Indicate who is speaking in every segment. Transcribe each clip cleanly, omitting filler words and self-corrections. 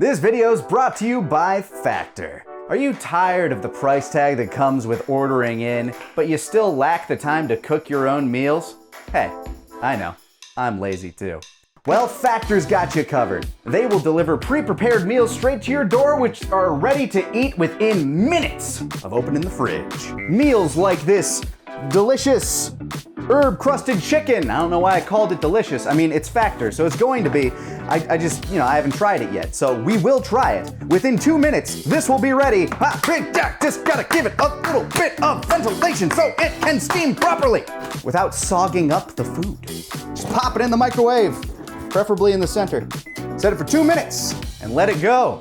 Speaker 1: This video is brought to you by Factor. Are you tired of the price tag that comes with ordering in, but you still lack the time to cook your own meals? Hey, I know, I'm lazy too. Well, Factor's got you covered. They will deliver pre-prepared meals straight to your door, which are ready to eat within minutes of opening the fridge. Meals like this delicious herb-crusted chicken. I don't know why I called it delicious. I mean, it's Factor, so it's going to be. I haven't tried it yet, so we will try it. Within 2 minutes, this will be ready. Just gotta give it a little bit of ventilation so it can steam properly without sogging up the food. Just pop it in the microwave, preferably in the center. Set it for 2 minutes and let it go.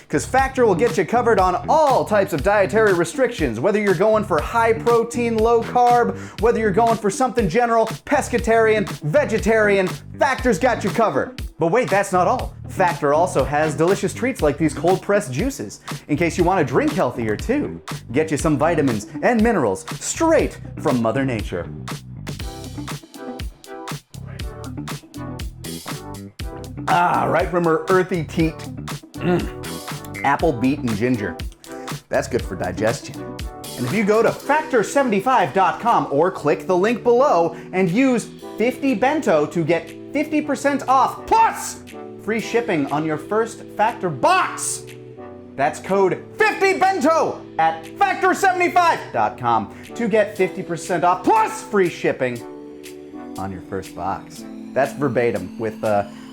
Speaker 1: Because Factor will get you covered on all types of dietary restrictions, whether you're going for high protein, low carb, whether you're going for something general, pescatarian, vegetarian, Factor's got you covered. But wait, that's not all. Factor also has delicious treats like these cold pressed juices, in case you want to drink healthier too. Get you some vitamins and minerals straight from Mother Nature. Right from her earthy teat. Apple, beet, and ginger. That's good for digestion. And if you go to factor75.com or click the link below and use 50 bento to get 50% off plus free shipping on your first Factor box. That's code 50 bento at factor75.com to get 50% off plus free shipping on your first box. That's verbatim with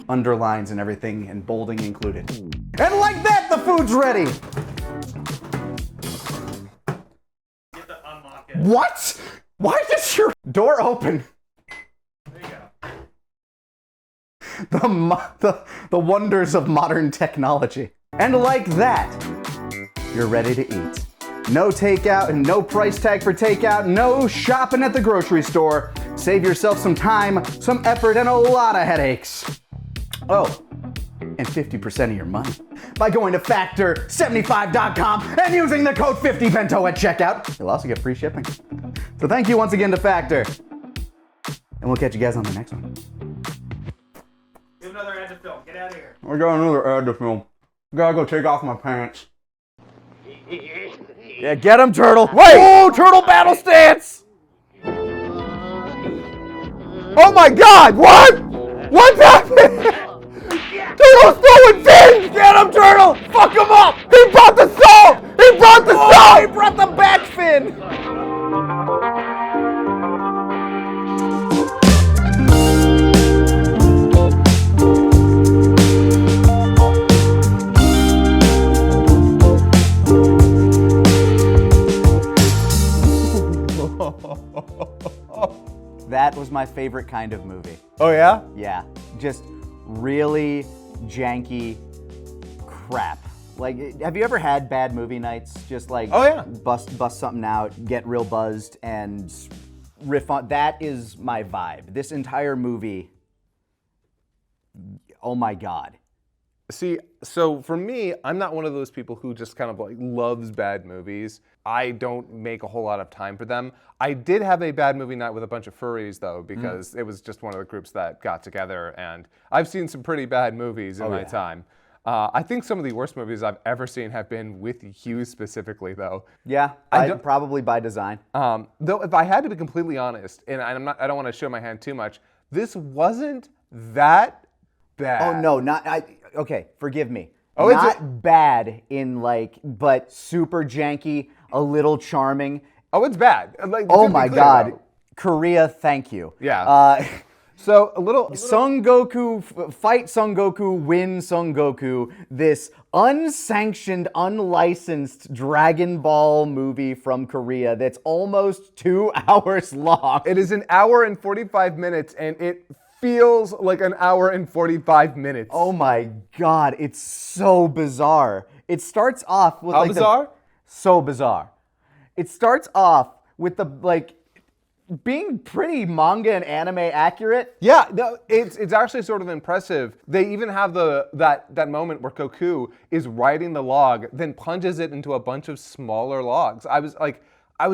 Speaker 1: underlines and everything and bolding included. And like that, the food's ready.
Speaker 2: You have to unlock it.
Speaker 1: What? Why does your door open?
Speaker 2: There you go.
Speaker 1: The wonders of modern technology. And like that, you're ready to eat. No takeout and no price tag for takeout, no shopping at the grocery store. Save yourself some time, some effort, and a lot of headaches. Oh, and 50% of your money by going to factor75.com and using the code 50bento at checkout. You'll also get free shipping. So thank you once again to Factor. And we'll catch you guys on the next one.
Speaker 2: Give another ad to film. Get out of here.
Speaker 1: We're going another ad to film. Gotta go take off my pants. Yeah, get him, Turtle. Wait! Oh, Turtle battle stance! Oh my God! What? What's happening? Turtle's throwing fins! Get him, Turtle! Fuck him up! He brought the salt! He brought the salt! He brought the back fin! That was my favorite kind of movie.
Speaker 3: Oh yeah?
Speaker 1: Yeah, just really janky crap. Like, have you ever had bad movie nights? Just like,
Speaker 3: Oh, yeah.
Speaker 1: bust something out, get real buzzed, and riff on. That is my vibe. This entire movie, oh my God.
Speaker 3: See, so for me, I'm not one of those people who just kind of like loves bad movies. I don't make a whole lot of time for them. I did have a bad movie night with a bunch of furries though, because it was just one of the groups that got together, and I've seen some pretty bad movies in my time. I think some of the worst movies I've ever seen have been with you specifically though.
Speaker 1: Yeah, probably by design.
Speaker 3: Though if I had to be completely honest, and I don't want to show my hand too much, this wasn't that bad.
Speaker 1: Oh no, okay, forgive me.
Speaker 3: Oh, it's
Speaker 1: not bad in like, but super janky, a little charming.
Speaker 3: Oh, it's bad. Like,
Speaker 1: Oh
Speaker 3: to be
Speaker 1: my
Speaker 3: clear,
Speaker 1: God,
Speaker 3: though.
Speaker 1: Korea, thank you.
Speaker 3: Yeah. So a little
Speaker 1: Son Goku, fight Son Goku, win Son Goku. This unsanctioned, unlicensed Dragon Ball movie from Korea that's almost 2 hours long.
Speaker 3: It is an hour and 45 minutes, and it feels like an hour and 45 minutes.
Speaker 1: Oh my God, it's so bizarre. It starts off with
Speaker 3: How bizarre?
Speaker 1: So bizarre. It starts off with the like being pretty manga and anime accurate.
Speaker 3: Yeah, no, it's actually sort of impressive. They even have that moment where Goku is writing the log, then plunges it into a bunch of smaller logs. I was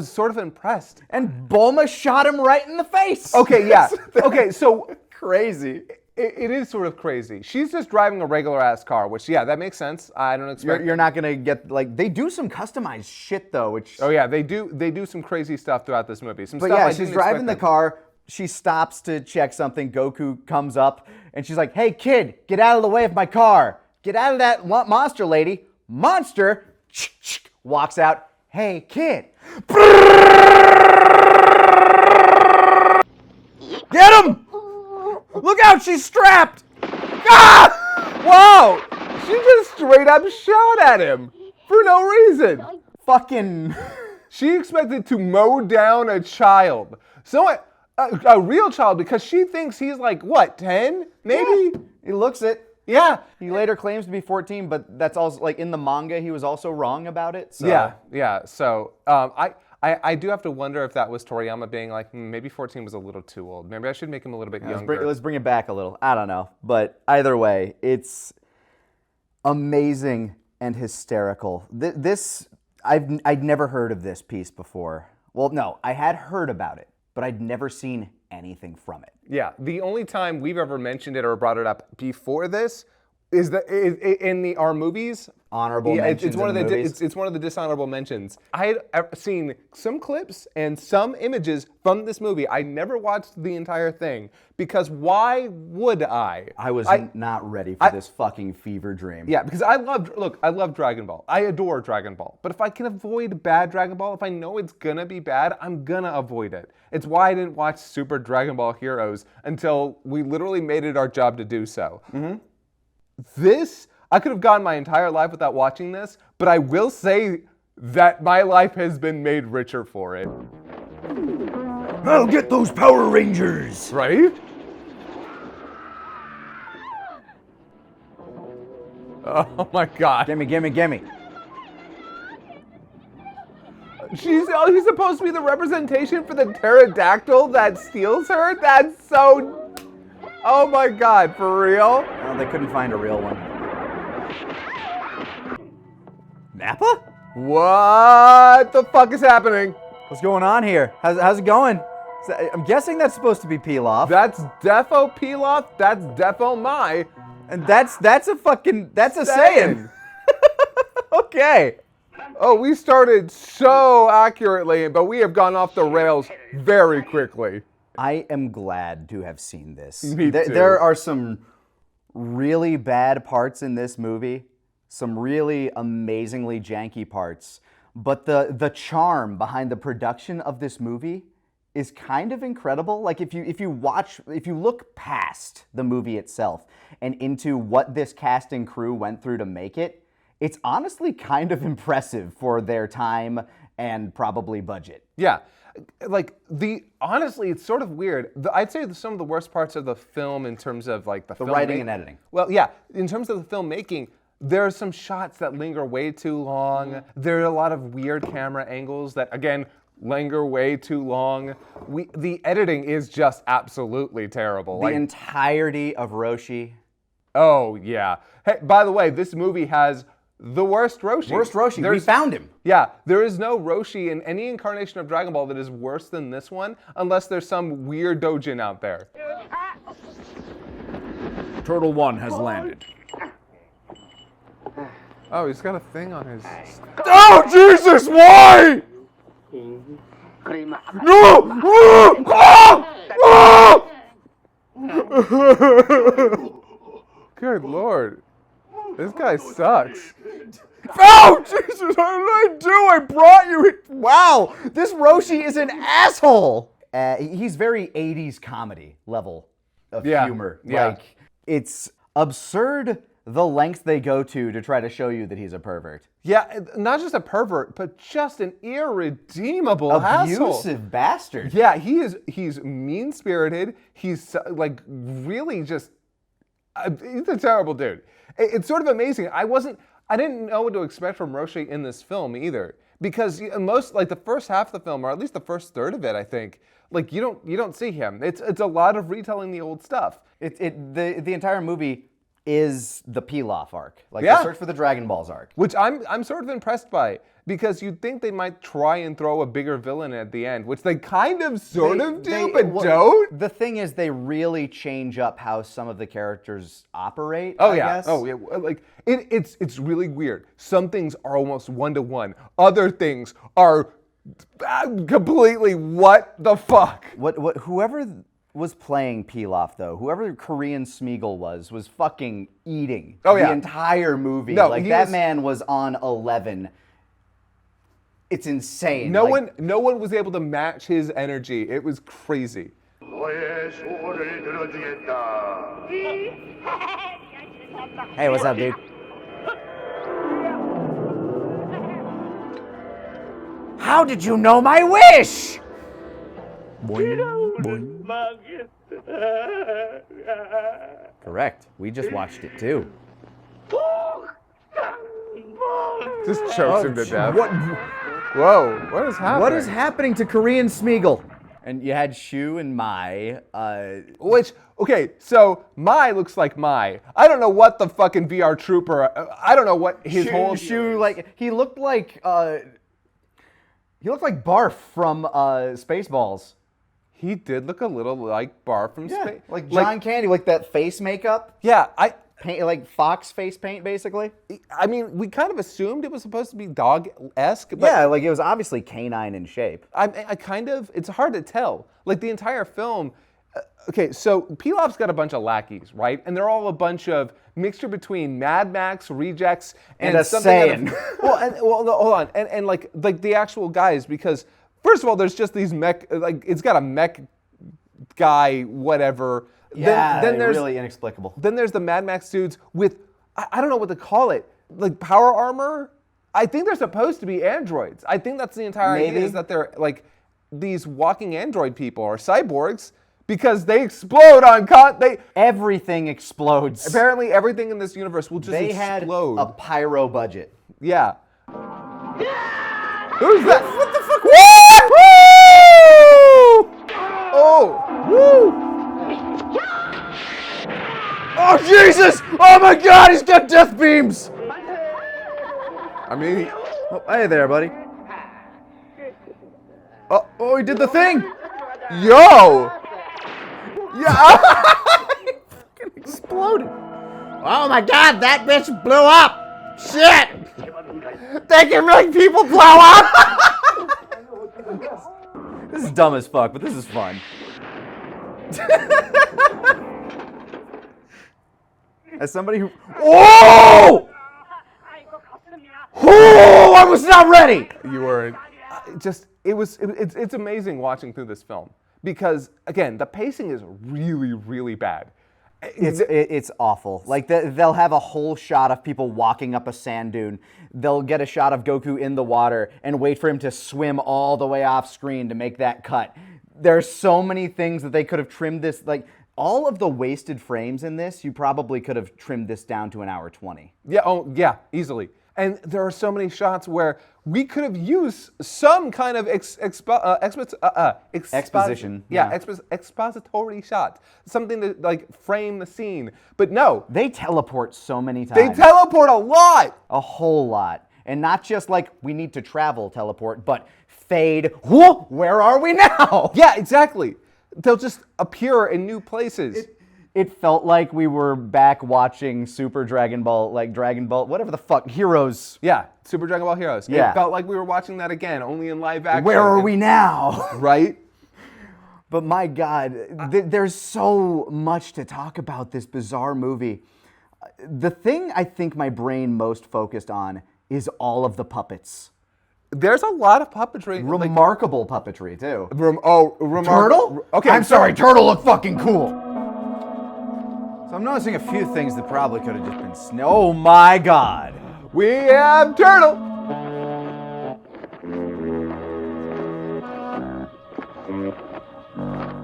Speaker 3: sort of impressed.
Speaker 1: And Bulma shot him right in the face.
Speaker 3: Okay, yeah. Okay, so
Speaker 1: Crazy.
Speaker 3: It is sort of crazy. She's just driving a regular ass car, which that makes sense. I don't expect
Speaker 1: You're not gonna get like they do some customized shit though, which.
Speaker 3: Oh yeah, they do some crazy stuff throughout this movie. Some
Speaker 1: But
Speaker 3: stuff
Speaker 1: yeah,
Speaker 3: I
Speaker 1: she's
Speaker 3: didn't
Speaker 1: driving the
Speaker 3: expect
Speaker 1: car. She stops to check something. Goku comes up and she's like, "Hey kid, get out of the way of my car. Get out of that monster, lady." Monster walks out. "Hey kid." Get him! Look out, she's strapped!
Speaker 3: Ah! Wow! She just straight up shot at him for no reason.
Speaker 1: Fucking.
Speaker 3: She expected to mow down a child. A real child, because she thinks he's like, what, 10? Maybe?
Speaker 1: Yeah. He looks it.
Speaker 3: Yeah.
Speaker 1: He later claims to be 14, but that's also, like, in the manga, he was also wrong about it. So.
Speaker 3: Yeah. So, I do have to wonder if that was Toriyama being like, maybe 14 was a little too old. Maybe I should make him a little bit younger.
Speaker 1: Let's bring it back a little. I don't know. But either way, it's amazing and hysterical. I'd never heard of this piece before. Well, no, I had heard about it, but I'd never seen anything from it.
Speaker 3: Yeah, the only time we've ever mentioned it or brought it up before this is in our movies.
Speaker 1: Honorable mentions.
Speaker 3: It's one of the dishonorable mentions. I had seen some clips and some images from this movie. I never watched the entire thing because why would I?
Speaker 1: I was not ready for this fucking fever dream.
Speaker 3: Yeah, because I love Dragon Ball. I adore Dragon Ball. But if I can avoid bad Dragon Ball, if I know it's gonna be bad, I'm gonna avoid it. It's why I didn't watch Super Dragon Ball Heroes until we literally made it our job to do so. Mm-hmm. I could have gone my entire life without watching this, but I will say that my life has been made richer for it.
Speaker 1: I'll get those Power Rangers!
Speaker 3: Right? Oh my god.
Speaker 1: Gimme.
Speaker 3: He's supposed to be the representation for the pterodactyl that steals her? That's so... Oh my god, for real?
Speaker 1: Well, they couldn't find a real one. Nappa?
Speaker 3: What the fuck is happening?
Speaker 1: What's going on here? How's it going? I'm guessing that's supposed to be Pilaf.
Speaker 3: That's defo Pilaf. That's defo Mai.
Speaker 1: And that's a Saiyan. Okay.
Speaker 3: Oh, we started so accurately, but we have gone off the rails very quickly.
Speaker 1: I am glad to have seen this.
Speaker 3: Me too.
Speaker 1: There are some really bad parts in this movie, some really amazingly janky parts, but the charm behind the production of this movie is kind of incredible. Like if you look past the movie itself and into what this cast and crew went through to make it, it's honestly kind of impressive for their time and probably budget.
Speaker 3: Yeah. Honestly, it's sort of weird. I'd say some of the worst parts of the film in terms of like the
Speaker 1: writing and editing.
Speaker 3: Well, yeah, in terms of the filmmaking, there are some shots that linger way too long. There are a lot of weird camera angles that, again, linger way too long. The editing is just absolutely terrible.
Speaker 1: The entirety of Roshi.
Speaker 3: Oh, yeah. Hey, by the way, this movie has the worst Roshi.
Speaker 1: Worst Roshi. We found him.
Speaker 3: Yeah, there is no Roshi in any incarnation of Dragon Ball that is worse than this one, unless there's some weird Dojin out there.
Speaker 1: Turtle 1 has landed.
Speaker 3: Oh, he's got a thing on his... Oh, Jesus, why? No! Good Lord. This guy sucks.
Speaker 1: Oh, Jesus, what did I do? I brought you. Wow, this Roshi is an asshole. He's very 80s comedy level of humor.
Speaker 3: Yeah.
Speaker 1: Like, it's absurd the length they go to try to show you that he's a pervert.
Speaker 3: Yeah, not just a pervert, but just an irredeemable asshole.
Speaker 1: Abusive bastard.
Speaker 3: Yeah, he's mean-spirited. He's like really just... he's a terrible dude. It's sort of amazing. I didn't know what to expect from Roshi in this film either, because most, like the first half of the film, or at least the first third of it, I think, like you don't see him. It's a lot of retelling the old stuff.
Speaker 1: The entire movie is the Pilaf arc. Like
Speaker 3: Yeah.
Speaker 1: the Search for the Dragon Balls arc.
Speaker 3: Which I'm sort of impressed by, because you'd think they might try and throw a bigger villain at the end, which they kind of sort of do, but don't.
Speaker 1: The thing is, they really change up how some of the characters operate.
Speaker 3: Oh
Speaker 1: I
Speaker 3: yeah.
Speaker 1: guess.
Speaker 3: Oh yeah. Like it's really weird. Some things are almost 1-to-1. Other things are completely what the fuck.
Speaker 1: Whoever was playing Pilaf though, whoever Korean Smeagol was fucking eating the entire movie.
Speaker 3: No,
Speaker 1: like that man was on 11. It's insane.
Speaker 3: No one was able to match his energy. It was crazy.
Speaker 1: Hey, what's up, dude? How did you know my wish? Correct. We just watched it too.
Speaker 3: Just chokes him to death. Whoa, what is happening?
Speaker 1: What is happening to Korean Smeagol? And you had Shu and Mai.
Speaker 3: Which, okay, so Mai looks like Mai. I don't know what the fucking VR trooper, I don't know what his whole...
Speaker 1: Shu, like, he looked like Barf from Spaceballs.
Speaker 3: He did look a little like Barf from Space.
Speaker 1: Like John Candy, like that face makeup.
Speaker 3: Yeah,
Speaker 1: Paint, like Fox face paint, basically.
Speaker 3: I mean, we kind of assumed it was supposed to be dog-esque. But
Speaker 1: Yeah, like it was obviously canine in shape.
Speaker 3: I kind of, it's hard to tell. Like the entire film, okay, so Pilaf's got a bunch of lackeys, right? And they're all a bunch of mixture between Mad Max, rejects,
Speaker 1: and a Saiyan.
Speaker 3: Hold on, and like the actual guys, because first of all, there's just these mech, like it's got a mech guy, whatever.
Speaker 1: Yeah,
Speaker 3: then there's
Speaker 1: really inexplicable.
Speaker 3: Then there's the Mad Max dudes with, I don't know what to call it, like power armor. I think they're supposed to be androids. I think that's the entire idea, is that they're like these walking android people or cyborgs, because they explode on
Speaker 1: everything explodes.
Speaker 3: Apparently everything in this universe will just
Speaker 1: they
Speaker 3: explode.
Speaker 1: Had a pyro budget.
Speaker 3: Yeah. Who's that?
Speaker 1: What the fuck?
Speaker 3: Woo! Oh! Woo!
Speaker 1: Oh, Jesus! Oh, my God, he's got death beams!
Speaker 3: I mean...
Speaker 1: Oh, hey there, buddy. Oh, he did the thing!
Speaker 3: Yo! Yeah!
Speaker 1: He fucking exploded. Oh, my God, that bitch blew up! Shit! They can make people blow up! This is dumb as fuck, but this is fun. As somebody who... Oh! Oh! I was not ready!
Speaker 3: You were... It's amazing watching through this film. Because, again, the pacing is really, really bad.
Speaker 1: It's awful. Like, they'll have a whole shot of people walking up a sand dune. They'll get a shot of Goku in the water and wait for him to swim all the way off screen to make that cut. There's so many things that they could have trimmed this... Like, all of the wasted frames in this, you probably could have trimmed this down to an hour 20.
Speaker 3: Yeah, easily. And there are so many shots where we could have used some kind of
Speaker 1: exposition.
Speaker 3: Expository shot. Something to like frame the scene. But no.
Speaker 1: They teleport so many times.
Speaker 3: They teleport a lot.
Speaker 1: A whole lot. And not just like we need to travel teleport, but fade. Whoa, where are we now?
Speaker 3: Yeah, exactly. They'll just appear in new places.
Speaker 1: It felt like we were back watching Super Dragon Ball, like Dragon Ball, whatever the fuck, Heroes.
Speaker 3: Yeah, Super Dragon Ball Heroes.
Speaker 1: Yeah.
Speaker 3: It felt like we were watching that again, only in live action.
Speaker 1: Where are we now?
Speaker 3: Right?
Speaker 1: But my God, there's so much to talk about this bizarre movie. The thing I think my brain most focused on is all of the puppets.
Speaker 3: There's a lot of puppetry.
Speaker 1: Remarkable puppetry, too.
Speaker 3: Turtle?
Speaker 1: Okay, I'm sorry, Turtle looked fucking cool. So I'm noticing a few things that probably could have just been oh my God.
Speaker 3: We have Turtle.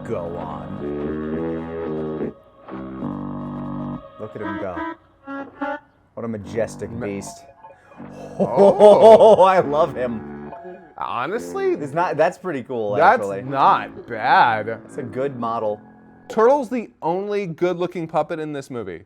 Speaker 1: Go on. Look at him go. What a majestic beast. Oh, I love him.
Speaker 3: Honestly,
Speaker 1: that's pretty cool, actually.
Speaker 3: That's not bad.
Speaker 1: It's a good model.
Speaker 3: Turtle's the only good-looking puppet in this movie.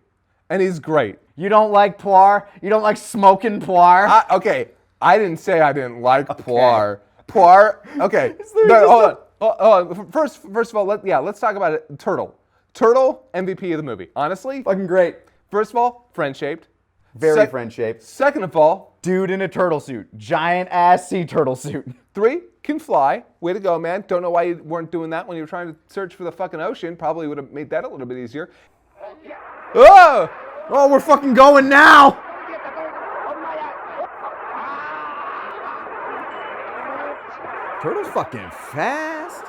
Speaker 3: and he's great.
Speaker 1: You don't like Poir? You don't like smoking Poir?
Speaker 3: Okay, I didn't say I didn't like Poir. Poir, okay. Hold on. First of all, let's talk about it. Turtle. Turtle, MVP of the movie. Honestly,
Speaker 1: Fucking great.
Speaker 3: first of all, friend-shaped.
Speaker 1: Very friend-shaped.
Speaker 3: Second of all,
Speaker 1: Dude in a turtle suit. Giant ass sea turtle suit.
Speaker 3: 3, can fly. Way to go, man. Don't know why you weren't doing that when you were trying to search for the fucking ocean. Probably would have made that a little bit easier. Oh!
Speaker 1: Oh, we're fucking going now! Turtle's fucking fast.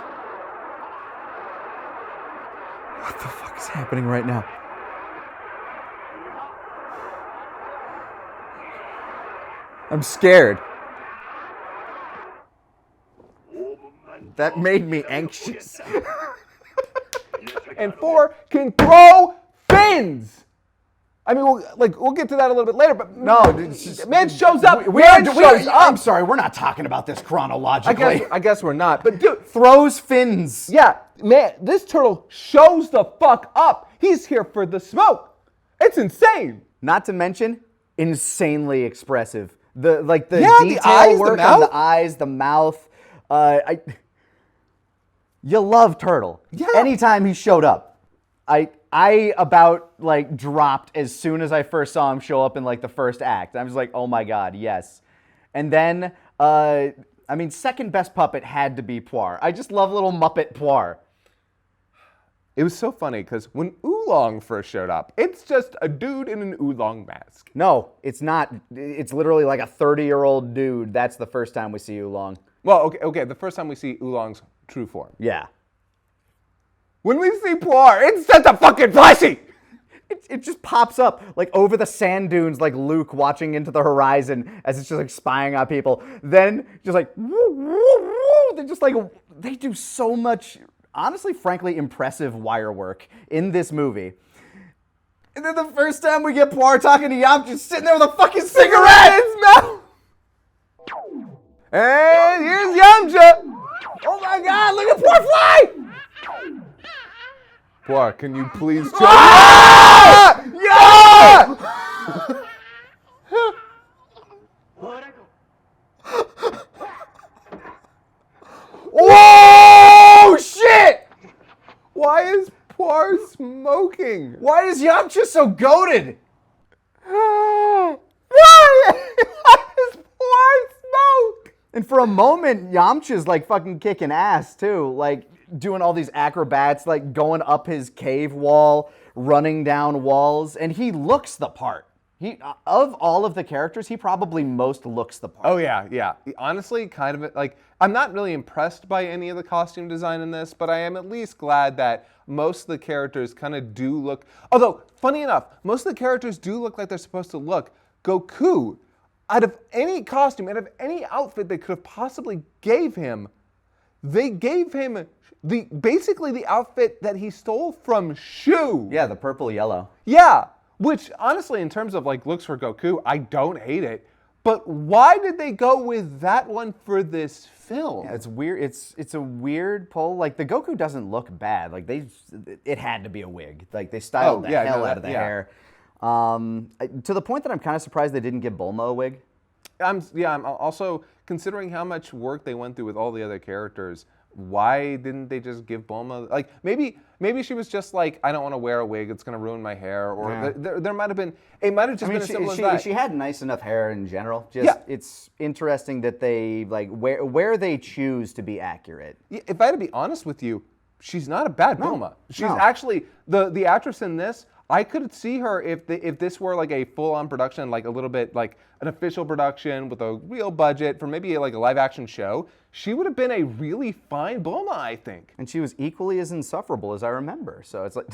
Speaker 1: What the fuck is happening right now? I'm scared. That made me anxious.
Speaker 3: And 4, can throw fins. I mean, we'll get to that a little bit later, but
Speaker 1: No,
Speaker 3: man shows up.
Speaker 1: I'm sorry, we're not talking about this chronologically.
Speaker 3: I guess we're not. But dude,
Speaker 1: Throws fins.
Speaker 3: yeah, man, this turtle shows the fuck up. He's here for the smoke. It's insane.
Speaker 1: Not to mention, insanely expressive. The
Speaker 3: the
Speaker 1: detail
Speaker 3: eyes, the
Speaker 1: work on
Speaker 3: mouth.
Speaker 1: the eyes, the mouth. You love Turtle.
Speaker 3: Yeah.
Speaker 1: Anytime he showed up, I about like dropped as soon as I first saw him show up in like the first act. I was like, oh my god, yes. And then, second best puppet had to be Poir. I just love little Muppet Poir.
Speaker 3: It was so funny because when Oolong first showed up, it's just a dude in an Oolong mask.
Speaker 1: No, it's not. It's literally like a 30-year-old dude. That's the first time we see Oolong.
Speaker 3: Well, okay, the first time we see Oolong's true form.
Speaker 1: Yeah.
Speaker 3: When we see Poir, it's just a fucking plushie!
Speaker 1: It just pops up like over the sand dunes, like Luke watching into the horizon as it's just like spying on people. Then just like, woo, woo, woo. They're just like, they do so much, honestly, frankly, impressive wire work in this movie. And then the first time we get Poir talking to Yamcha, just sitting there with a fucking cigarette in his mouth.
Speaker 3: And here's Yamcha!
Speaker 1: Oh my god, look at Poir fly!
Speaker 3: Poir, can you please show
Speaker 1: Ah! Yeah! Whoa! Shit!
Speaker 3: Why is Poir smoking?
Speaker 1: Why is Yamcha so goated?
Speaker 3: Why? Why is Poir smoke?
Speaker 1: And for a moment, Yamcha's like fucking kicking ass too, like doing all these acrobats, like going up his cave wall, running down walls, and he looks the part. He, of all of the characters, he probably most looks the part.
Speaker 3: Oh yeah. Honestly, kind of like, I'm not really impressed by any of the costume design in this, but I am at least glad that most of the characters kind of do look, although, funny enough, most of the characters do look like they're supposed to look. Goku, out of any costume, out of any outfit they could have possibly gave him, they gave him basically the outfit that he stole from Shu.
Speaker 1: Yeah, the purple yellow.
Speaker 3: Yeah, which honestly, in terms of like looks for Goku, I don't hate it. But why did they go with that one for this film?
Speaker 1: Yeah, it's weird. It's a weird pull. Like the Goku doesn't look bad. Like it had to be a wig. Like they styled hell out of the hair. To the point that I'm kind of surprised they didn't give Bulma a wig.
Speaker 3: I'm also considering how much work they went through with all the other characters. Why didn't they just give Bulma, like, maybe she was just like, I don't want to wear a wig, it's going to ruin my hair, or there might have been, it might have just been as simple as that.
Speaker 1: She had nice enough hair in general. Just it's interesting that they, like, where they choose to be accurate.
Speaker 3: If I had to be honest with you, she's not a bad Bulma. She's actually, the actress in this, I could see her if this were like a full-on production, like a little bit like an official production with a real budget for maybe like a live-action show. She would have been a really fine Bulma, I think.
Speaker 1: And she was equally as insufferable as I remember. So it's like,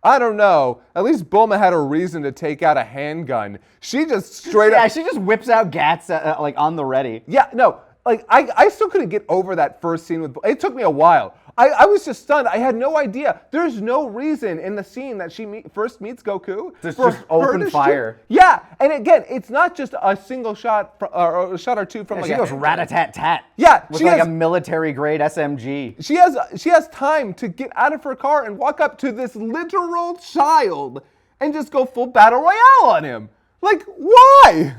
Speaker 3: I don't know. At least Bulma had a reason to take out a handgun. She just straight up.
Speaker 1: Yeah, she just whips out gats like on the ready.
Speaker 3: Yeah, no. Like I still couldn't get over that first scene with. It took me a while. I was just stunned. I had no idea. There's no reason in the scene that she first meets Goku.
Speaker 1: Just open fire.
Speaker 3: Yeah, and again, it's not just a single shot or a shot or two from like
Speaker 1: she goes rat-a-tat-tat.
Speaker 3: Yeah,
Speaker 1: with like a military-grade SMG.
Speaker 3: She has time to get out of her car and walk up to this literal child and just go full battle royale on him. Like, why?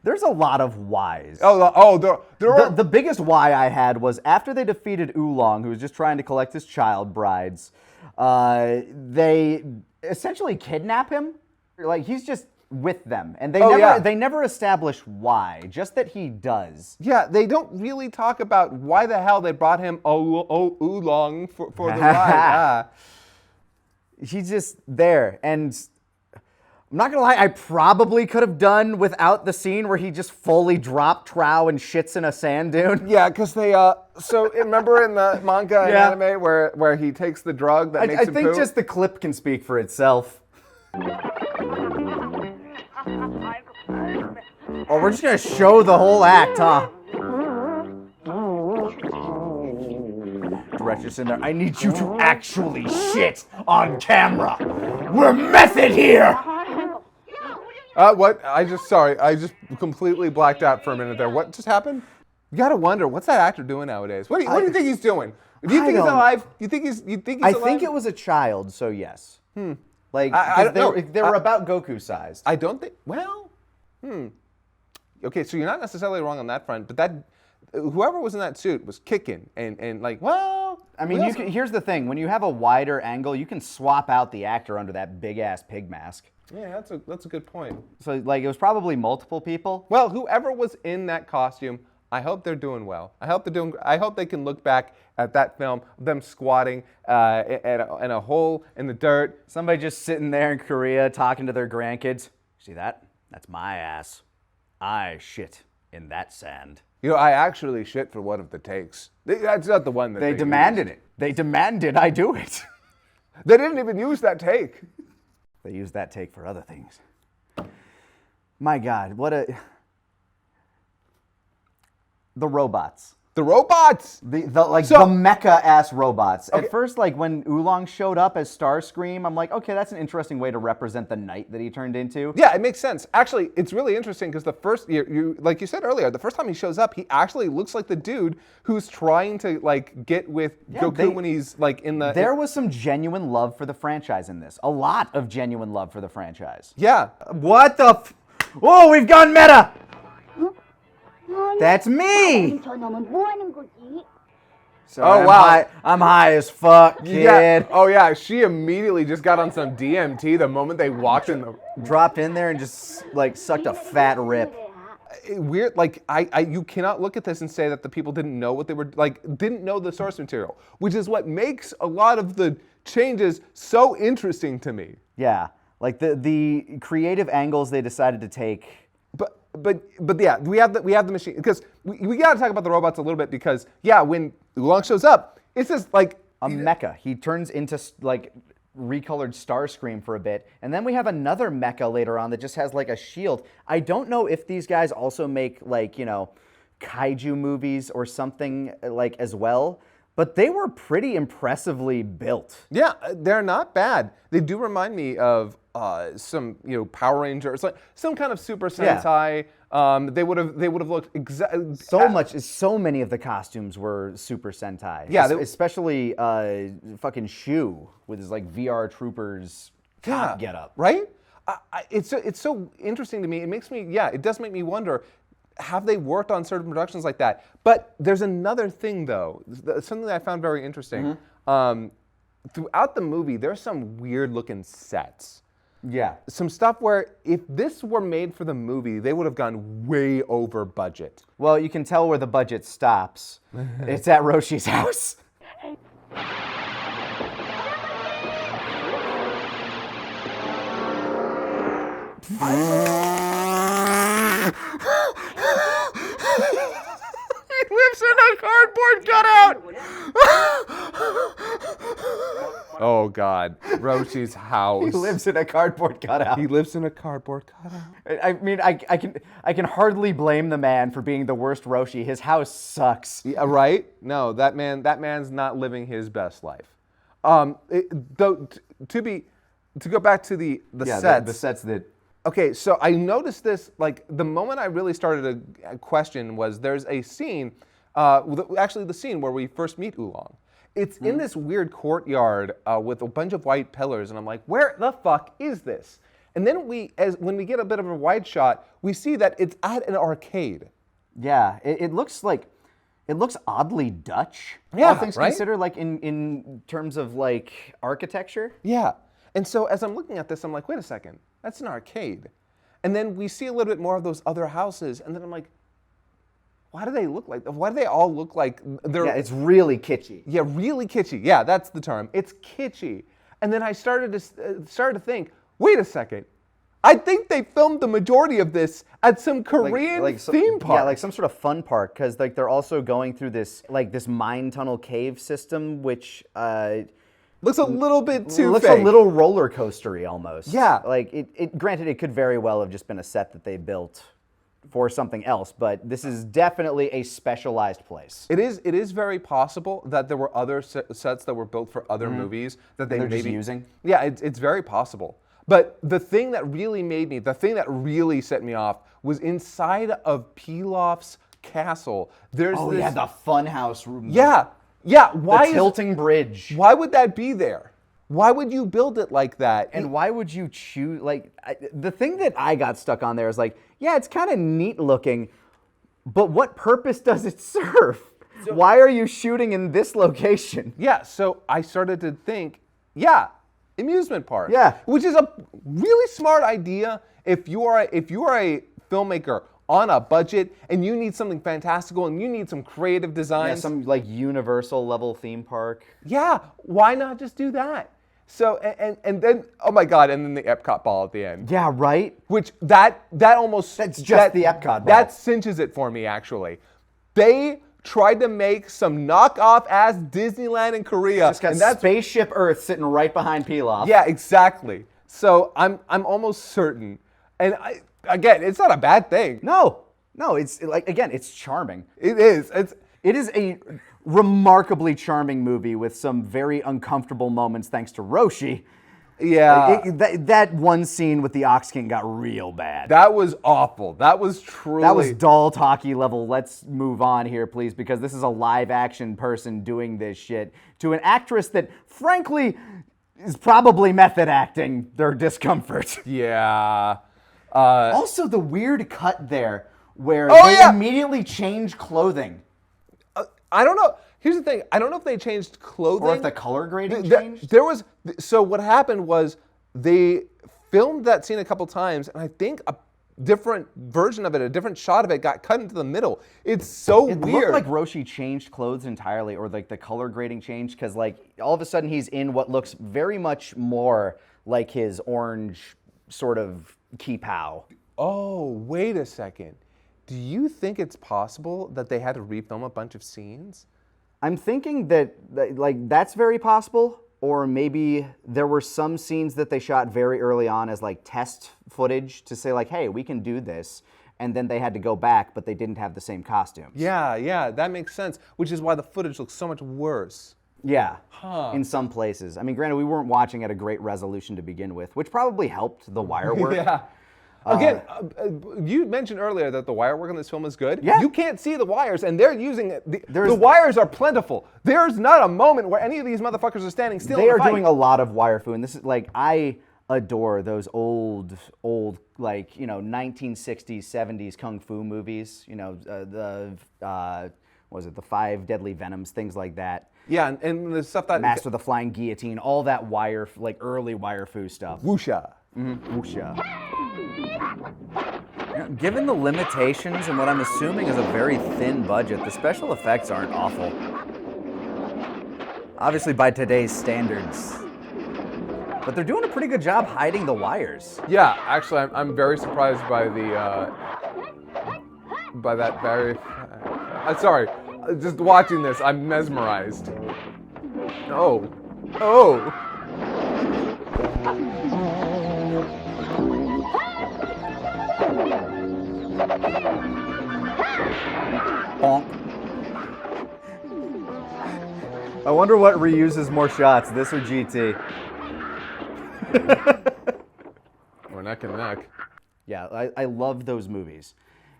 Speaker 1: There's a lot of whys.
Speaker 3: There are.
Speaker 1: The biggest why I had was after they defeated Oolong, who was just trying to collect his child brides, they essentially kidnap him. Like, he's just with them. And they never establish why, just that he does.
Speaker 3: Yeah, they don't really talk about why the hell they brought him Oolong for the ride.
Speaker 1: He's just there. And I'm not gonna lie, I probably could have done without the scene where he just fully dropped trow and shits in a sand dune.
Speaker 3: Yeah, because they, so remember in the manga and anime where he takes the drug that makes him
Speaker 1: I think
Speaker 3: poop?
Speaker 1: just the clip can speak for itself. Oh, we're just gonna show the whole act, huh? Director's in there. I need you to actually shit on camera. We're method here.
Speaker 3: What? I just completely blacked out for a minute there. What just happened? You gotta wonder, what's that actor doing nowadays? What do you think he's doing? Do you think he's alive? You think he's alive?
Speaker 1: I think it was a child, so yes. Like,
Speaker 3: I don't know.
Speaker 1: They were about Goku sized.
Speaker 3: I don't think. Well, Okay, so you're not necessarily wrong on that front, but that whoever was in that suit was kicking and like, well.
Speaker 1: I mean, here's the thing: when you have a wider angle, you can swap out the actor under that big ass pig mask.
Speaker 3: Yeah, that's a good point.
Speaker 1: So like, it was probably multiple people.
Speaker 3: Well, whoever was in that costume, I hope they're doing well. I hope they can look back at that film, them squatting in a hole in the dirt.
Speaker 1: Somebody just sitting there in Korea talking to their grandkids. See that? That's my ass. I shit in that sand.
Speaker 3: You know, I actually shit for one of the takes. That's not the one that
Speaker 1: they demanded it. They demanded I do it.
Speaker 3: They didn't even use that take.
Speaker 1: They used that take for other things. My God, the robots.
Speaker 3: The robots!
Speaker 1: The mecha-ass robots.
Speaker 3: Okay.
Speaker 1: At first, like, when Oolong showed up as Starscream, I'm like, okay, that's an interesting way to represent the knight that he turned into.
Speaker 3: Yeah, it makes sense. Actually, it's really interesting because the first, like you said earlier, the first time he shows up, he actually looks like the dude who's trying to, like, get with Goku when he's, like, in the...
Speaker 1: There was some genuine love for the franchise in this. A lot of genuine love for the franchise.
Speaker 3: Yeah.
Speaker 1: What the Oh, we've gone meta! That's me! So
Speaker 3: oh, wow.
Speaker 1: I'm high as fuck, kid.
Speaker 3: Yeah. Oh, yeah. She immediately just got on some DMT the moment they walked in the...
Speaker 1: Dropped in there and just, like, sucked a fat rip.
Speaker 3: Weird, like, you cannot look at this and say that the people didn't know what they were, like, didn't know the source material, which is what makes a lot of the changes so interesting to me.
Speaker 1: Yeah. Like, the creative angles they decided to take...
Speaker 3: But yeah, we have the machine, because we got to talk about the robots a little bit, because yeah, when Oolong shows up, it's just like
Speaker 1: a mecha. He turns into like recolored Starscream for a bit, and then we have another mecha later on that just has like a shield. I don't know if these guys also make, like, you know, kaiju movies or something like as well, but they were pretty impressively built.
Speaker 3: Yeah, they're not bad. They do remind me of some, you know, Power Rangers, like some kind of Super Sentai. Yeah. They would have looked exactly
Speaker 1: so many of the costumes were Super Sentai.
Speaker 3: Yeah,
Speaker 1: especially fucking Shu with his like VR Troopers cop getup.
Speaker 3: Right? It's so interesting to me. It does make me wonder. Have they worked on certain productions like that? But there's another thing, though, something that I found very interesting. Mm-hmm. Throughout the movie, there's some weird-looking sets.
Speaker 1: Yeah.
Speaker 3: Some stuff where if this were made for the movie, they would have gone way over budget.
Speaker 1: Well, you can tell where the budget stops. It's at Roshi's house.
Speaker 3: He lives in a cardboard cutout. Oh God, Roshi's house.
Speaker 1: He lives in a cardboard cutout.
Speaker 3: He lives in a cardboard cutout.
Speaker 1: I mean, I can hardly blame the man for being the worst Roshi. His house sucks.
Speaker 3: Yeah, right? No, that man's not living his best life. To go back to the sets.
Speaker 1: The sets that.
Speaker 3: Okay, so I noticed this, like, the moment I really started to question was there's a scene, actually the scene where we first meet Oolong. It's in this weird courtyard with a bunch of white pillars, and I'm like, where the fuck is this? And then when we get a bit of a wide shot, we see that it's at an arcade.
Speaker 1: Yeah, it looks oddly Dutch.
Speaker 3: Yeah,
Speaker 1: all things
Speaker 3: right?
Speaker 1: considered, like in terms of like architecture.
Speaker 3: Yeah. And so as I'm looking at this, I'm like, wait a second, that's an arcade. And then we see a little bit more of those other houses, and then I'm like, why do they look like? Why do they all look like they're?
Speaker 1: Yeah, it's really kitschy.
Speaker 3: Yeah, really kitschy. Yeah, that's the term. It's kitschy. And then I started to think, wait a second. I think they filmed the majority of this at some Korean theme park.
Speaker 1: Yeah, like some sort of fun park, because like they're also going through this mine tunnel cave system, which
Speaker 3: looks a little bit too
Speaker 1: looks
Speaker 3: fake.
Speaker 1: a little roller coastery almost.
Speaker 3: Yeah.
Speaker 1: Like it granted, it could very well have just been a set that they built for something else, but this is definitely a specialized place.
Speaker 3: It is very possible that there were other sets that were built for other movies that they're
Speaker 1: just using.
Speaker 3: Yeah, it's very possible. But the thing that really set me off was inside of Pilaf's castle. There's
Speaker 1: Oh
Speaker 3: this,
Speaker 1: yeah, the funhouse room.
Speaker 3: yeah.
Speaker 1: The tilting bridge.
Speaker 3: Why would that be there? Why would you build it like that?
Speaker 1: And why would you choose, the thing that I got stuck on there is like, yeah, it's kind of neat looking, but what purpose does it serve? Why are you shooting in this location?
Speaker 3: Yeah, so I started to think, yeah, amusement park.
Speaker 1: Yeah.
Speaker 3: Which is a really smart idea if you are a filmmaker on a budget and you need something fantastical and you need some creative
Speaker 1: Yeah,
Speaker 3: designs.
Speaker 1: some like Universal level theme park.
Speaker 3: Yeah, why not just do that? So and then oh my god, and then the Epcot ball at the end.
Speaker 1: Yeah, right?
Speaker 3: Which that almost
Speaker 1: That's just the Epcot ball.
Speaker 3: That cinches it for me actually. They tried to make some knockoff ass Disneyland in Korea.
Speaker 1: Just got Spaceship Earth sitting right behind Pilaf.
Speaker 3: Yeah, exactly. So I'm almost certain, and again, it's not a bad thing.
Speaker 1: No, it's like, again, it's charming.
Speaker 3: It is.
Speaker 1: It is a remarkably charming movie with some very uncomfortable moments thanks to Roshi.
Speaker 3: Yeah.
Speaker 1: That one scene with the Ox King got real bad.
Speaker 3: That was awful. That was truly.
Speaker 1: That was dull talkie level. Let's move on here, please, because this is a live action person doing this shit to an actress that, frankly, is probably method acting their discomfort.
Speaker 3: Yeah.
Speaker 1: Also, the weird cut there where
Speaker 3: Oh,
Speaker 1: they
Speaker 3: yeah.
Speaker 1: immediately change clothing.
Speaker 3: I don't know. Here's the thing. I don't know if they changed clothing.
Speaker 1: Or if the color grading changed.
Speaker 3: So what happened was they filmed that scene a couple times, and I think a different version of it, a different shot of it, got cut into the middle. It's so
Speaker 1: It
Speaker 3: weird.
Speaker 1: looked like Roshi changed clothes entirely, or like the color grading changed, because like all of a sudden he's in what looks very much more like his orange sort of kipow.
Speaker 3: Oh, wait a second. Do you think it's possible that they had to refilm a bunch of scenes?
Speaker 1: I'm thinking that like that's very possible, or maybe there were some scenes that they shot very early on as like test footage to say like, hey, we can do this, and then they had to go back, but they didn't have the same costumes.
Speaker 3: Yeah, that makes sense, which is why the footage looks so much worse.
Speaker 1: Yeah, in some places. I mean, granted, we weren't watching at a great resolution to begin with, which probably helped the wire work.
Speaker 3: Yeah. Again, you mentioned earlier that the wire work on this film is good.
Speaker 1: Yeah.
Speaker 3: You can't see the wires, and they're using it. The wires are plentiful. There's not a moment where any of these motherfuckers are standing still.
Speaker 1: They are
Speaker 3: fight.
Speaker 1: doing a lot of wire fu, and this is like, I adore those old like 1960s, 70s kung fu movies. The Five Deadly Venoms, things like that.
Speaker 3: Yeah, and the stuff that
Speaker 1: Master of the Flying Guillotine, all that wire, like early wire fu stuff.
Speaker 3: Wuxia.
Speaker 1: Wuxia. Given the limitations and what I'm assuming is a very thin budget, the special effects aren't awful. Obviously by today's standards. But they're doing a pretty good job hiding the wires.
Speaker 3: Yeah, actually, I'm very surprised by that very. Sorry, just watching this, I'm mesmerized. Oh.
Speaker 1: Bonk. I wonder what reuses more shots, this or GT.
Speaker 3: We're neck and neck.
Speaker 1: Yeah, I love those movies.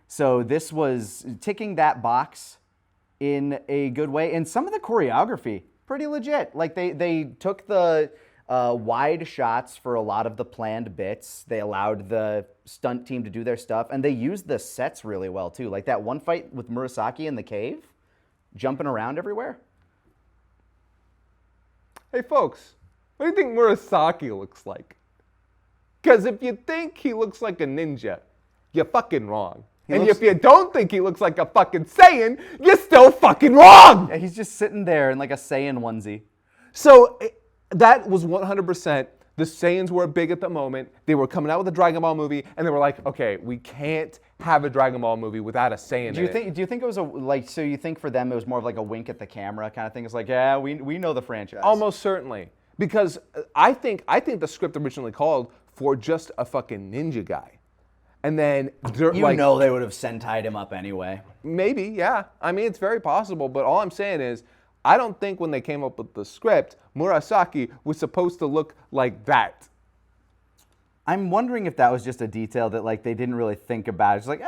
Speaker 1: So this was ticking that box in a good way. And some of the choreography, pretty legit. Like they took the wide shots for a lot of the planned bits. They allowed the stunt team to do their stuff, and they used the sets really well too. Like that one fight with Murasaki in the cave, jumping around everywhere.
Speaker 3: Hey folks, what do you think Murasaki looks like? Because if you think he looks like a ninja, you're fucking wrong. And if you don't think he looks like a fucking Saiyan, you're still fucking wrong!
Speaker 1: Yeah, he's just sitting there in like a Saiyan onesie.
Speaker 3: So that was 100%. The Saiyans were big at the moment. They were coming out with a Dragon Ball movie, and they were like, okay, we can't have a Dragon Ball movie without a Saiyan in it.
Speaker 1: Do you think it was so you think for them it was more of like a wink at the camera kind of thing? It's like, yeah, we know the franchise.
Speaker 3: Almost certainly. Because I think the script originally called for just a fucking ninja guy. And then
Speaker 1: you know they would have Sentai'd him up anyway.
Speaker 3: Maybe, yeah. I mean, it's very possible, but all I'm saying is I don't think when they came up with the script, Murasaki was supposed to look like that.
Speaker 1: I'm wondering if that was just a detail that like they didn't really think about. It's like,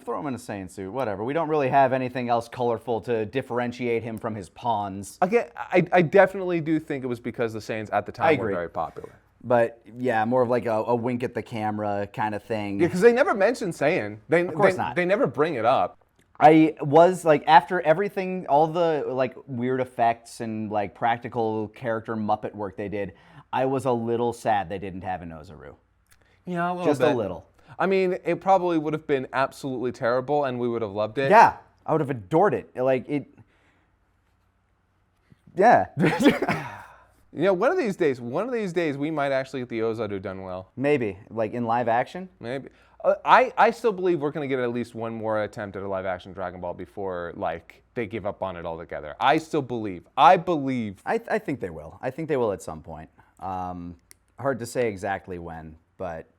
Speaker 1: throw him in a Saiyan suit, whatever. We don't really have anything else colorful to differentiate him from his pawns.
Speaker 3: Again, I definitely do think it was because the Saiyans at the time were very popular.
Speaker 1: But yeah, more of like a wink at the camera kind of thing.
Speaker 3: Yeah, because they never mention Saiyan.
Speaker 1: Of course not.
Speaker 3: They never bring it up.
Speaker 1: I was like, after everything, all the like weird effects and like practical character Muppet work they did, I was a little sad they didn't have an Ozaru.
Speaker 3: Yeah, a little
Speaker 1: Just
Speaker 3: bit.
Speaker 1: a little.
Speaker 3: I mean, it probably would have been absolutely terrible, and we would have loved it.
Speaker 1: Yeah, I would have adored it. Like it. Yeah.
Speaker 3: You know, one of these days, we might actually get the Ozaru done well.
Speaker 1: Maybe, like in live action.
Speaker 3: Maybe. I still believe we're going to get at least one more attempt at a live action Dragon Ball before like they give up on it altogether. I still believe. I
Speaker 1: think they will. I think they will at some point. Hard to say exactly when, but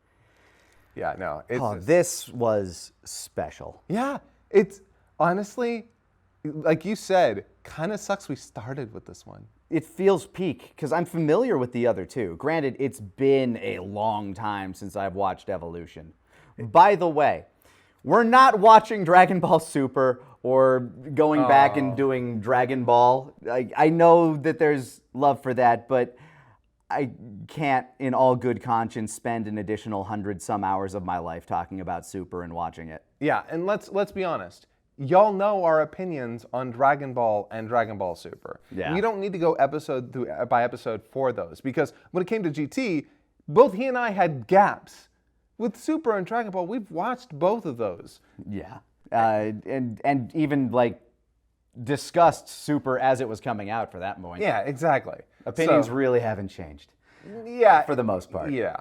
Speaker 3: yeah, no.
Speaker 1: This was special.
Speaker 3: Yeah, it's honestly, like you said, kind of sucks we started with this one.
Speaker 1: It feels peak, because I'm familiar with the other two. Granted, it's been a long time since I've watched Evolution. By the way, we're not watching Dragon Ball Super or going back and doing Dragon Ball. I know that there's love for that, but I can't, in all good conscience, spend an additional 100-some hours of my life talking about Super and watching it.
Speaker 3: Yeah, and let's be honest. Y'all know our opinions on Dragon Ball and Dragon Ball Super.
Speaker 1: Yeah.
Speaker 3: We don't need to go episode by episode for those, because when it came to GT, both he and I had gaps. With Super and Dragon Ball, we've watched both of those.
Speaker 1: Yeah, and even like discussed Super as it was coming out for that point.
Speaker 3: Yeah, exactly.
Speaker 1: Opinions really haven't changed.
Speaker 3: Yeah,
Speaker 1: for the most part.
Speaker 3: Yeah.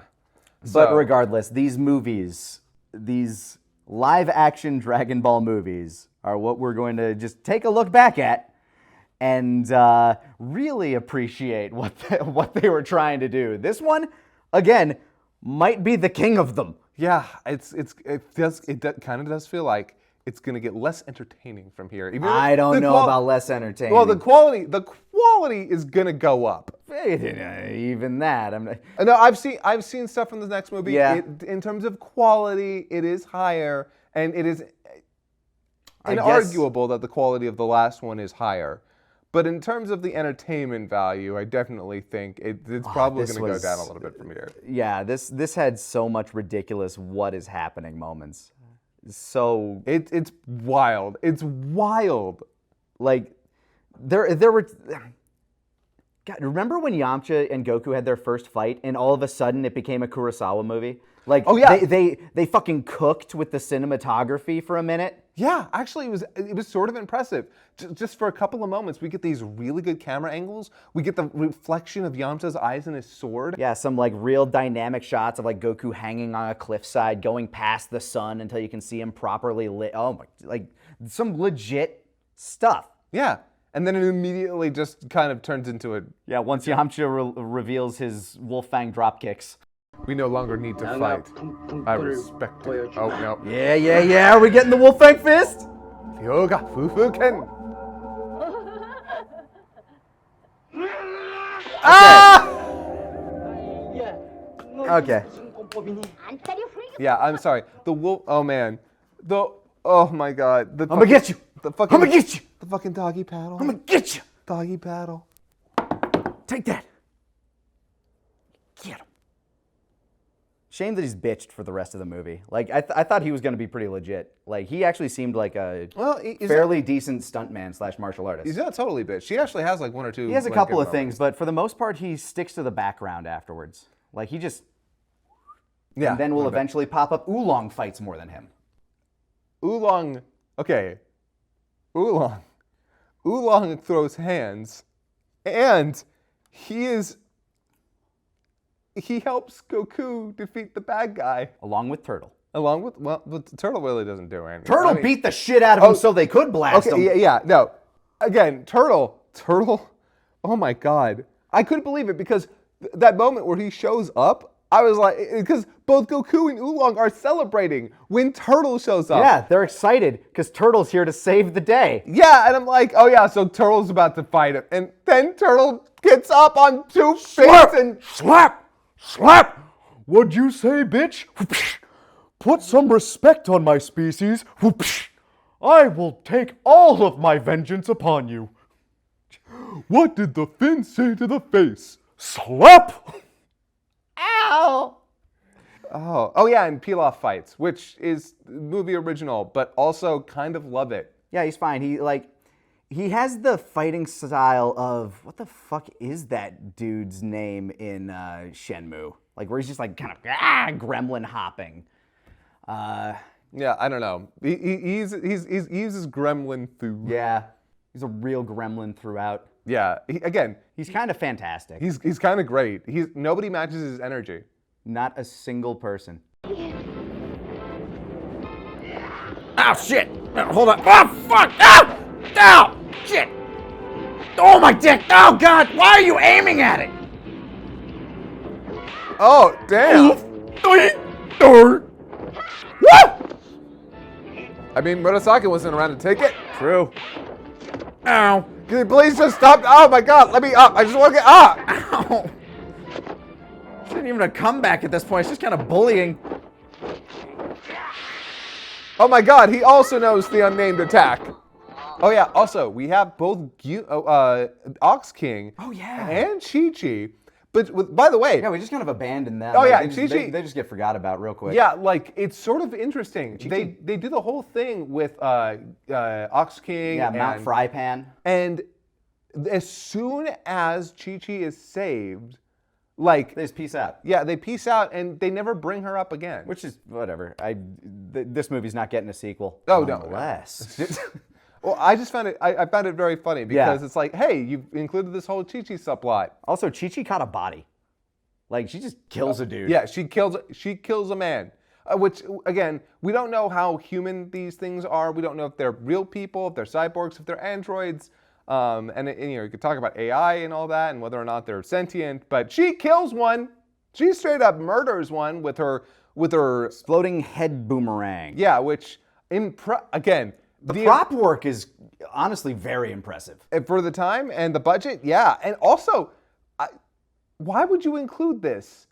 Speaker 1: But regardless, these movies, these live-action Dragon Ball movies are what we're going to just take a look back at and really appreciate what they were trying to do. This one, again, might be the king of them.
Speaker 3: Yeah, it kind of does feel like it's going to get less entertaining from here.
Speaker 1: I don't know about less entertaining.
Speaker 3: Well, the quality is going to go up.
Speaker 1: Even that, I'm not.
Speaker 3: No, I've seen stuff from the next movie.
Speaker 1: Yeah.
Speaker 3: In terms of quality, it is higher, and it is inarguable that the quality of the last one is higher. But in terms of the entertainment value, I definitely think it's probably going to go down a little bit from here.
Speaker 1: Yeah, this had so much ridiculous what is happening moments. So
Speaker 3: it's wild. It's wild.
Speaker 1: Like there were. God, remember when Yamcha and Goku had their first fight, and all of a sudden it became a Kurosawa movie? Like,
Speaker 3: oh yeah,
Speaker 1: they fucking cooked with the cinematography for a minute.
Speaker 3: Yeah, actually, it was sort of impressive. Just for a couple of moments, we get these really good camera angles. We get the reflection of Yamcha's eyes in his sword.
Speaker 1: Yeah, some like real dynamic shots of like Goku hanging on a cliffside, going past the sun until you can see him properly lit. Oh my, like some legit stuff.
Speaker 3: Yeah, and then it immediately just kind of turns into a...
Speaker 1: Yeah, once Yamcha reveals his wolf fang drop kicks.
Speaker 3: We no longer need to fight. I respect it. Oh, no.
Speaker 1: Yeah. Are we getting the wolf fang fist?
Speaker 3: Yoga Fufuken.
Speaker 1: Ah! Okay.
Speaker 3: Yeah, I'm sorry. The wolf... Oh, man. Oh, my God.
Speaker 1: I'm gonna get you.
Speaker 3: I'm
Speaker 1: gonna get you.
Speaker 3: The fucking doggy paddle.
Speaker 1: I'm gonna get you.
Speaker 3: Doggy paddle.
Speaker 1: take that. Get him. Shame that he's bitched for the rest of the movie. Like, I thought he was going to be pretty legit. Like, he actually seemed like a fairly decent stuntman / martial artist.
Speaker 3: He's not totally bitch. She actually has like one or two.
Speaker 1: He has a couple of things, but for the most part, he sticks to the background afterwards. Like, he just...
Speaker 3: Yeah.
Speaker 1: And then will eventually pop up. Oolong fights more than him.
Speaker 3: Oolong, okay. Oolong throws hands, and he helps Goku defeat the bad guy.
Speaker 1: Along with Turtle.
Speaker 3: But Turtle really doesn't do anything.
Speaker 1: Turtle beat the shit out of him so they could blast him.
Speaker 3: No. Again, Turtle, oh my God. I couldn't believe it because that moment where he shows up, I was like, because both Goku and Oolong are celebrating when Turtle shows up.
Speaker 1: Yeah, they're excited because Turtle's here to save the day.
Speaker 3: Yeah, and I'm like, oh yeah, so Turtle's about to fight him. And then Turtle gets up on 2 feet and...
Speaker 1: Slap! What'd you say, bitch? Put some respect on my species. I will take all of my vengeance upon you. What did the fin say to the face? Slap! Ow!
Speaker 3: Oh yeah, and Pilaf fights, which is movie original, but also kind of love it.
Speaker 1: Yeah, he's fine. He has the fighting style of, what the fuck is that dude's name in Shenmue? Like, where he's just like kind of gremlin hopping.
Speaker 3: Yeah, I don't know. He uses gremlin through.
Speaker 1: Yeah, he's a real gremlin throughout.
Speaker 3: Yeah,
Speaker 1: He's kind of fantastic.
Speaker 3: He's kind of great. Nobody matches his energy.
Speaker 1: Not a single person.
Speaker 4: Oh, shit. Hold on. Oh, fuck. Ah! Ow! Shit. Oh, my dick. Oh, God. Why are you aiming at it?
Speaker 3: Oh, damn. I mean, Murasaki wasn't around to take it.
Speaker 1: True.
Speaker 4: Ow.
Speaker 3: Can you please just stop? Oh, my God. Let me up. I just want to get up.
Speaker 4: Ow.
Speaker 1: It's not even a comeback at this point. It's just kind of bullying.
Speaker 3: Oh, my God. He also knows the unnamed attack. Oh, yeah. Also, we have both Ox King and Chi-Chi. But by the way...
Speaker 1: Yeah, we just kind of abandoned them.
Speaker 3: Oh, yeah,
Speaker 1: Chi-Chi... They just get forgot about real quick.
Speaker 3: Yeah, like, it's sort of interesting. They do the whole thing with Ox King
Speaker 1: and Mount Frypan.
Speaker 3: And as soon as Chi-Chi is saved, like...
Speaker 1: They just peace out.
Speaker 3: Yeah, they peace out, and they never bring her up again.
Speaker 1: Which is, whatever. This movie's not getting a sequel.
Speaker 3: Oh, no.
Speaker 1: Unless...
Speaker 3: Well, I just found it. I found it very funny because it's like, hey, you've included this whole Chi-Chi subplot.
Speaker 1: Also, Chi-Chi caught a body. Like, she just kills a dude.
Speaker 3: Yeah, she kills a man. Which, again, we don't know how human these things are. We don't know if they're real people, if they're cyborgs, if they're androids. And you could talk about AI and all that, and whether or not they're sentient. But she kills one. She straight up murders one with her
Speaker 1: Floating head boomerang.
Speaker 3: Yeah, which again.
Speaker 1: The prop work is honestly very impressive.
Speaker 3: For the time and the budget, yeah. And also, why would you include this?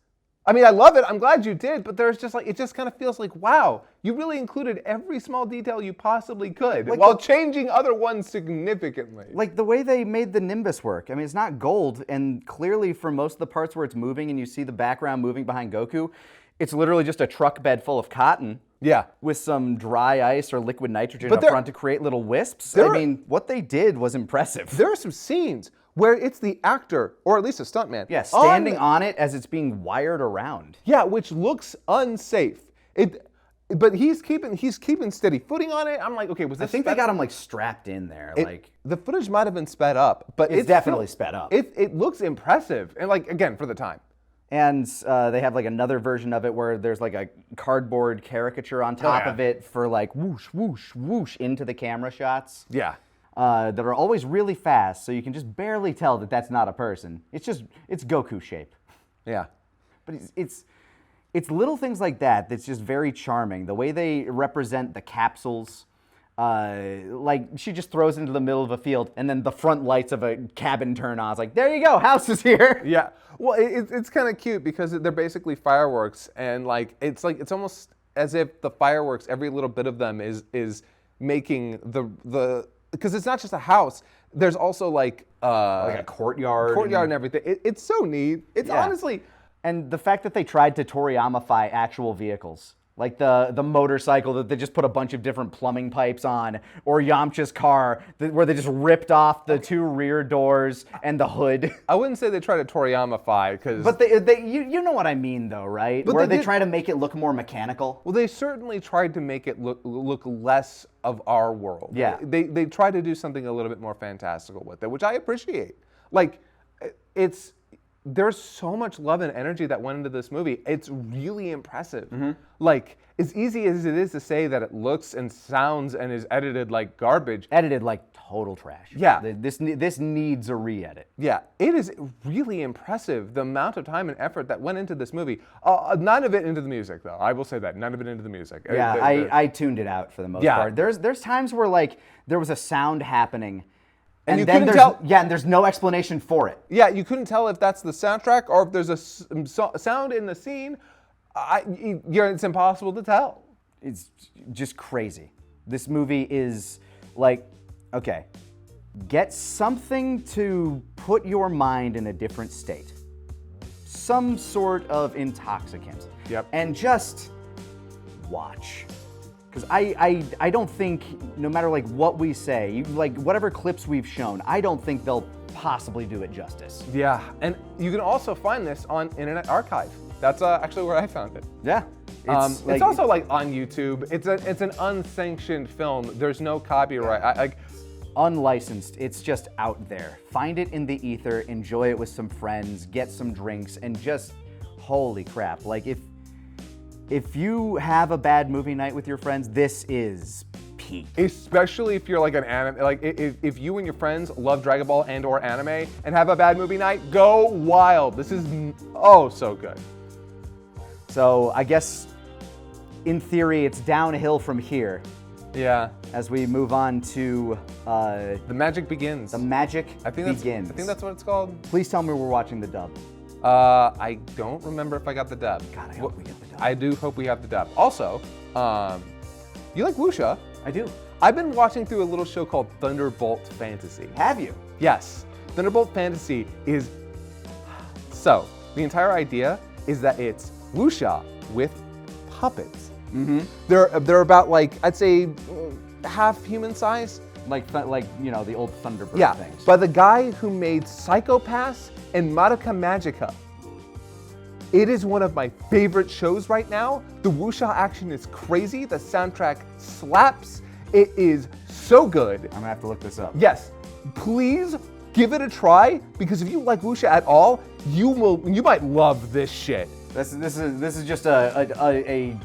Speaker 3: I mean, I love it. I'm glad you did, but there's just like, it just kind of feels like, wow, you really included every small detail you possibly could while changing other ones significantly.
Speaker 1: Like the way they made the Nimbus work. I mean, it's not gold, and clearly for most of the parts where it's moving and you see the background moving behind Goku, it's literally just a truck bed full of cotton.
Speaker 3: Yeah.
Speaker 1: With some dry ice or liquid nitrogen up front to create little wisps. I mean, what they did was impressive.
Speaker 3: There are some scenes where it's the actor, or at least a stuntman.
Speaker 1: Yeah, standing on it as it's being wired around.
Speaker 3: Yeah, which looks unsafe. But he's keeping steady footing on it. I'm like, okay, was this?
Speaker 1: I think they got him like strapped in there.
Speaker 3: The footage might have been sped up, but
Speaker 1: it's definitely sped up.
Speaker 3: It looks impressive, and like again for the time.
Speaker 1: And they have like another version of it where there's like a cardboard caricature on top of it for like whoosh, whoosh, whoosh into the camera shots.
Speaker 3: Yeah.
Speaker 1: That are always really fast, so you can just barely tell that that's not a person. It's Goku shape.
Speaker 3: Yeah.
Speaker 1: But it's little things like that that's just very charming. The way they represent the capsules. Like she just throws into the middle of a field and then the front lights of a cabin turn on. It's like, there you go, house is here.
Speaker 3: Yeah. Well, it's kind of cute because they're basically fireworks, and it's almost as if the fireworks, every little bit of them is making the because it's not just a house. There's also like
Speaker 1: a courtyard.
Speaker 3: and everything. It's so neat. It's honestly.
Speaker 1: And the fact that they tried to Toriyamify actual vehicles, like the motorcycle that they just put a bunch of different plumbing pipes on, or Yamcha's car where they just ripped off the 2 rear doors and the hood.
Speaker 3: I wouldn't say they try to Toriyamify because.
Speaker 1: But you know what I mean though, right?
Speaker 3: But
Speaker 1: where
Speaker 3: they
Speaker 1: they try to make it look more mechanical.
Speaker 3: Well, they certainly tried to make it look less of our world.
Speaker 1: Yeah.
Speaker 3: They tried to do something a little bit more fantastical with it, which I appreciate. Like, there's so much love and energy that went into this movie. It's really impressive. Like, as easy as it is to say that it looks and sounds and is edited like garbage.
Speaker 1: Edited like total trash.
Speaker 3: Yeah.
Speaker 1: This needs a re-edit.
Speaker 3: Yeah, it is really impressive, the amount of time and effort that went into this movie. None of it into the music, though. I will say that. None of it into the music.
Speaker 1: Yeah, I tuned it out for the most part. There's times where, like, there was a sound happening, and
Speaker 3: you
Speaker 1: then
Speaker 3: couldn't tell.
Speaker 1: Yeah, and there's no explanation for it.
Speaker 3: Yeah, you couldn't tell if that's the soundtrack or if there's a sound in the scene. It's impossible to tell.
Speaker 1: It's just crazy. This movie is like, okay, get something to put your mind in a different state. Some sort of intoxicant.
Speaker 3: Yep.
Speaker 1: And just watch. Because I don't think, no matter like what we say, like whatever clips we've shown, I don't think they'll possibly do it justice.
Speaker 3: Yeah, and you can also find this on Internet Archive. That's actually where I found it.
Speaker 1: Yeah.
Speaker 3: It's also like on YouTube. It's an unsanctioned film. There's no copyright.
Speaker 1: Unlicensed. It's just out there. Find it in the ether, enjoy it with some friends, get some drinks, and just, holy crap. Like, if you have a bad movie night with your friends, this is peak.
Speaker 3: Especially if you're like an anime, like if you and your friends love Dragon Ball and or anime and have a bad movie night, go wild. This is so good.
Speaker 1: So I guess, in theory, it's downhill from here.
Speaker 3: Yeah.
Speaker 1: As we move on to
Speaker 3: The Magic Begins.
Speaker 1: The Magic Begins.
Speaker 3: I think that's what it's called.
Speaker 1: Please tell me we're watching the dub.
Speaker 3: I don't remember if I got the dub.
Speaker 1: God, I hope we get the dub.
Speaker 3: I do hope we have the dub. Also, you like wuxia?
Speaker 1: I do.
Speaker 3: I've been watching through a little show called Thunderbolt Fantasy.
Speaker 1: Have you?
Speaker 3: Yes. Thunderbolt Fantasy is... So, the entire idea is that it's wuxia with puppets.
Speaker 1: Mm-hmm.
Speaker 3: They're about, like, I'd say half human size.
Speaker 1: Like you know, the old Thunderbird things.
Speaker 3: By the guy who made Psycho-Pass and Madoka Magica. It is one of my favorite shows right now. The wuxia action is crazy. The soundtrack slaps. It is so good.
Speaker 1: I'm gonna have to look this up.
Speaker 3: Yes, please give it a try, because if you like wuxia at all, you might love this shit.
Speaker 1: This is just a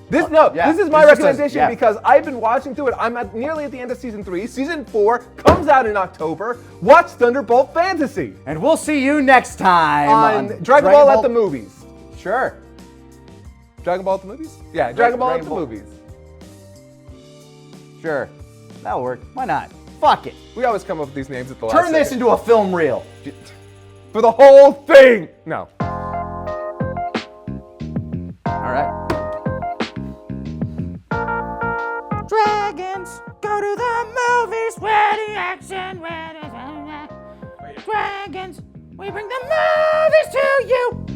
Speaker 3: This is my recommendation because I've been watching through it. I'm nearly at the end of season 3. Season 4 comes out in October. Watch Thunderbolt Fantasy.
Speaker 1: And we'll see you next time
Speaker 3: on Dragon Ball at the movies.
Speaker 1: Sure.
Speaker 3: Dragon Ball at the movies? Yeah, Dragon Ball at the movies.
Speaker 1: Sure. That'll work. Why not? Fuck it.
Speaker 3: We always come up with these names at the last
Speaker 1: Turn this into a film reel.
Speaker 3: For the whole thing. No.
Speaker 1: All right.
Speaker 5: Dragons, go to the movies where the action, where the dragons, we bring the movies to you.